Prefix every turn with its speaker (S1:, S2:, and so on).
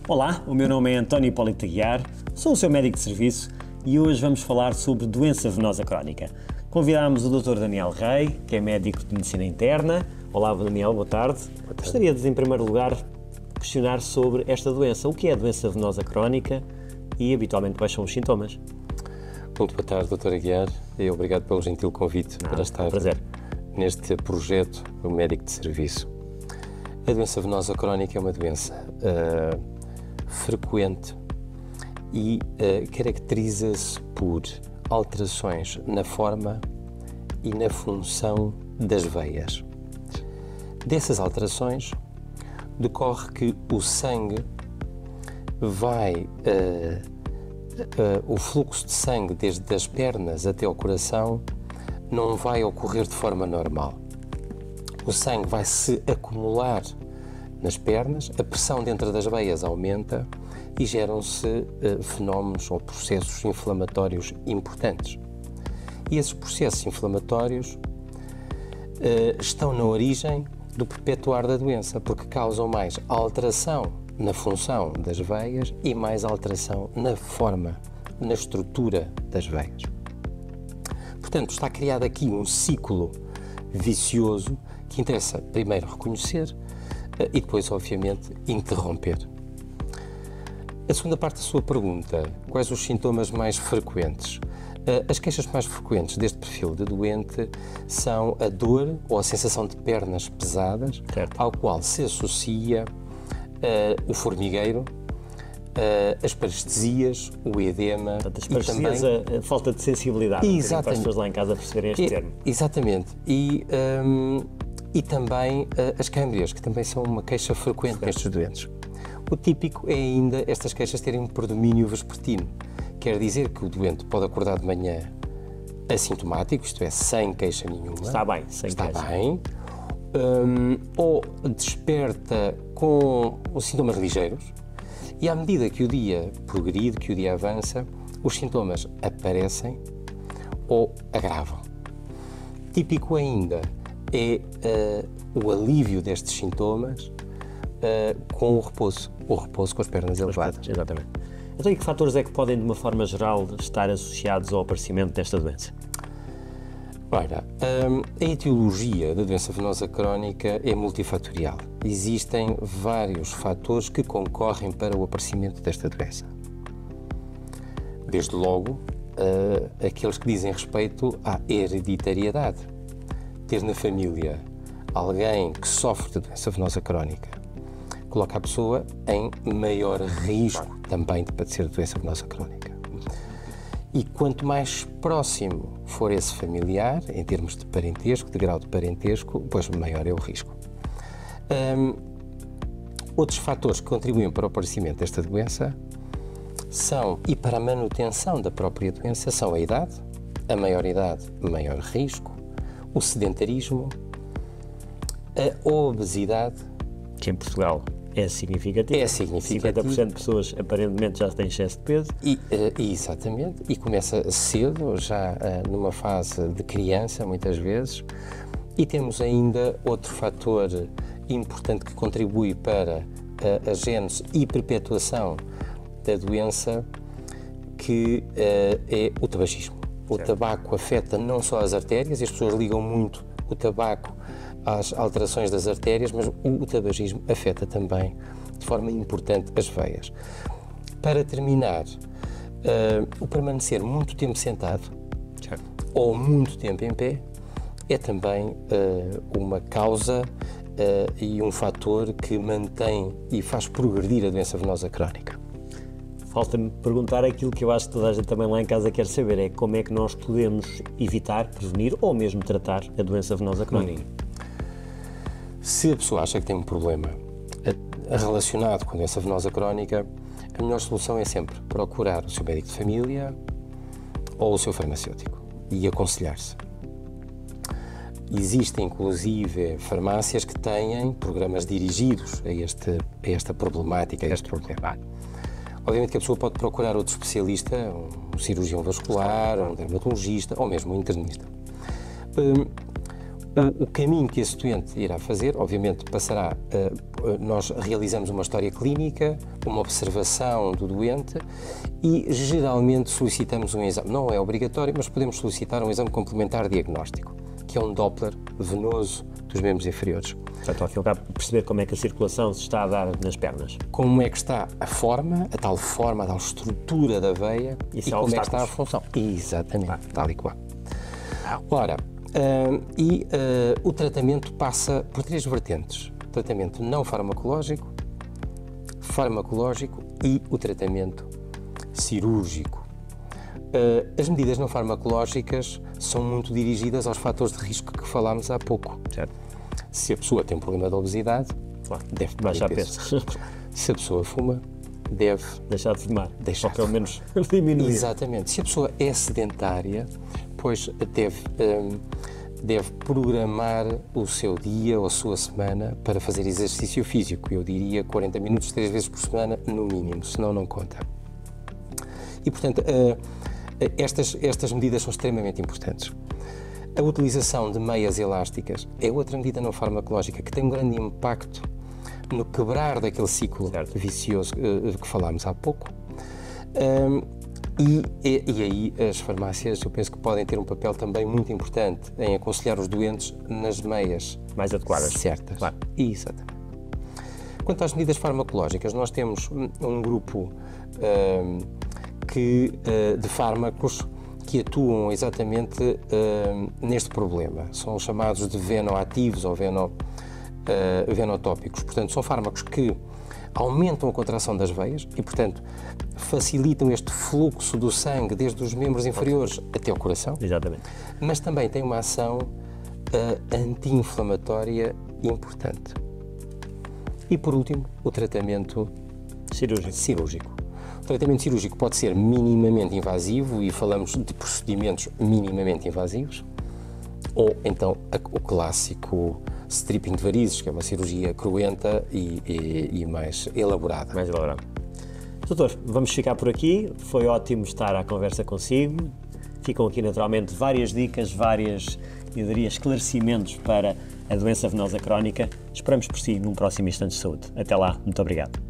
S1: Olá, o meu nome é António Hipólito Aguiar, sou o seu médico de serviço e hoje vamos falar sobre doença venosa crónica. Convidámos o Dr. Daniel Rei, que é médico de medicina interna. Olá, Daniel, boa tarde. Gostaria de, em primeiro lugar, questionar sobre esta doença. O que é a doença venosa crónica e, habitualmente, quais são os sintomas?
S2: Muito boa tarde, Dr. Aguiar, e obrigado pelo gentil convite para estar neste projeto do médico de serviço. A doença venosa crónica é uma doença frequente e caracteriza-se por alterações na forma e na função das veias. Dessas alterações decorre que o sangue vai, o fluxo de sangue desde as pernas até ao coração não vai ocorrer de forma normal. O sangue vai se acumular nas pernas, a pressão dentro das veias aumenta e geram-se fenómenos ou processos inflamatórios importantes. E esses processos inflamatórios estão na origem do perpetuar da doença, porque causam mais alteração na função das veias e mais alteração na forma, na estrutura das veias. Portanto, está criado aqui um ciclo vicioso que interessa primeiro reconhecer e depois, obviamente, interromper. A segunda parte da sua pergunta, quais os sintomas mais frequentes? As queixas mais frequentes deste perfil de doente são a dor ou a sensação de pernas pesadas, certo, ao qual se associa o formigueiro, as parestesias, o edema.
S1: Portanto, as parestesias, também a falta de sensibilidade, para as pessoas lá em casa perceberem este termo.
S2: Exatamente. E também as câmbrias, que também são uma queixa frequente nestes doentes. O típico é ainda estas queixas terem um predomínio vespertino. Quer dizer que o doente pode acordar de manhã assintomático, isto é, sem queixa nenhuma.
S1: Está bem,
S2: está bem. Ou desperta com os sintomas ligeiros e à medida que o dia progride, que o dia avança, os sintomas aparecem ou agravam. Típico ainda é o alívio destes sintomas com o repouso com as pernas elevadas.
S1: Exatamente. Então, e que fatores é que podem, de uma forma geral, estar associados ao aparecimento desta doença?
S2: Ora, a etiologia da doença venosa crónica é multifatorial. Existem vários fatores que concorrem para o aparecimento desta doença. Desde logo, aqueles que dizem respeito à hereditariedade. Ter na família alguém que sofre de doença venosa crónica coloca a pessoa em maior risco também de padecer de doença venosa crónica. E quanto mais próximo for esse familiar, em termos de parentesco, de grau de parentesco, pois maior é o risco. Outros fatores que contribuem para o aparecimento desta doença são, e para a manutenção da própria doença, são a idade, a maior idade, maior risco, o sedentarismo, a obesidade.
S1: Que em Portugal é significativo.
S2: É significativo.
S1: 50% de pessoas aparentemente já têm excesso de peso.
S2: Exatamente, e começa cedo, já numa fase de criança, muitas vezes. E temos ainda outro fator importante que contribui para a gênese e perpetuação da doença, que é o tabagismo. O tabaco afeta não só as artérias, e as pessoas ligam muito o tabaco às alterações das artérias, mas o tabagismo afeta também de forma importante as veias. Para terminar, o permanecer muito tempo sentado, certo, ou muito tempo em pé é também uma causa e um fator que mantém e faz progredir a doença venosa crónica.
S1: Falta-me perguntar aquilo que eu acho que toda a gente também lá em casa quer saber, é como é que nós podemos evitar, prevenir ou mesmo tratar a doença venosa crónica.
S2: Se a pessoa acha que tem um problema relacionado com a doença venosa crónica, a melhor solução é sempre procurar o seu médico de família ou o seu farmacêutico e aconselhar-se. Existem, inclusive, farmácias que têm programas dirigidos a esta problemática, a este problema. Obviamente que a pessoa pode procurar outro especialista, um cirurgião vascular, um dermatologista ou mesmo um internista. O caminho que esse doente irá fazer, obviamente, passará. Nós realizamos uma história clínica, uma observação do doente e geralmente solicitamos um exame. Não é obrigatório, mas podemos solicitar um exame complementar diagnóstico, que é um Doppler venoso dos membros inferiores.
S1: Portanto, ao fim e ao cabo, perceber como é que a circulação se está a dar nas pernas.
S2: Como é que está a forma, a tal estrutura da veia e como é que está a função. Exatamente, tal e qual. Ora, o tratamento passa por 3 vertentes. O tratamento não farmacológico, farmacológico e o tratamento cirúrgico. As medidas não farmacológicas são muito dirigidas aos fatores de risco que falámos há pouco.
S1: Certo.
S2: Se a pessoa tem um problema de obesidade,
S1: Claro.
S2: deve
S1: Baixar
S2: peso.
S1: peso.
S2: Se a pessoa fuma, deve
S1: Deixar de fumar.
S2: Deixar
S1: Ou pelo
S2: de
S1: menos diminuir.
S2: Exatamente. Se a pessoa é sedentária, pois deve programar o seu dia ou a sua semana para fazer exercício físico. Eu diria 40 minutos 3 vezes por semana, no mínimo, senão não conta. E, portanto, estas medidas são extremamente importantes. A utilização de meias elásticas é outra medida não farmacológica que tem um grande impacto no quebrar daquele ciclo vicioso que falámos há pouco. E aí as farmácias, eu penso que podem ter um papel também muito importante em aconselhar os doentes nas meias
S1: mais adequadas.
S2: Certas.
S1: Claro.
S2: Exatamente. Quanto às medidas farmacológicas, nós temos um grupo de fármacos que atuam exatamente neste problema. São chamados de venoativos ou venotópicos. Portanto, são fármacos que aumentam a contração das veias e, portanto, facilitam este fluxo do sangue desde os membros inferiores até ao coração.
S1: Exatamente.
S2: Mas também têm uma ação anti-inflamatória importante. E, por último, o tratamento cirúrgico. O tratamento cirúrgico pode ser minimamente invasivo e falamos de procedimentos minimamente invasivos, ou então o clássico stripping de varizes, que é uma cirurgia cruenta e mais elaborada.
S1: Mais elaborado. Doutor, vamos ficar por aqui. Foi ótimo estar à conversa consigo. Ficam aqui naturalmente várias dicas, eu diria, esclarecimentos para a doença venosa crónica. Esperamos por si num próximo Instante de Saúde. Até lá, muito obrigado.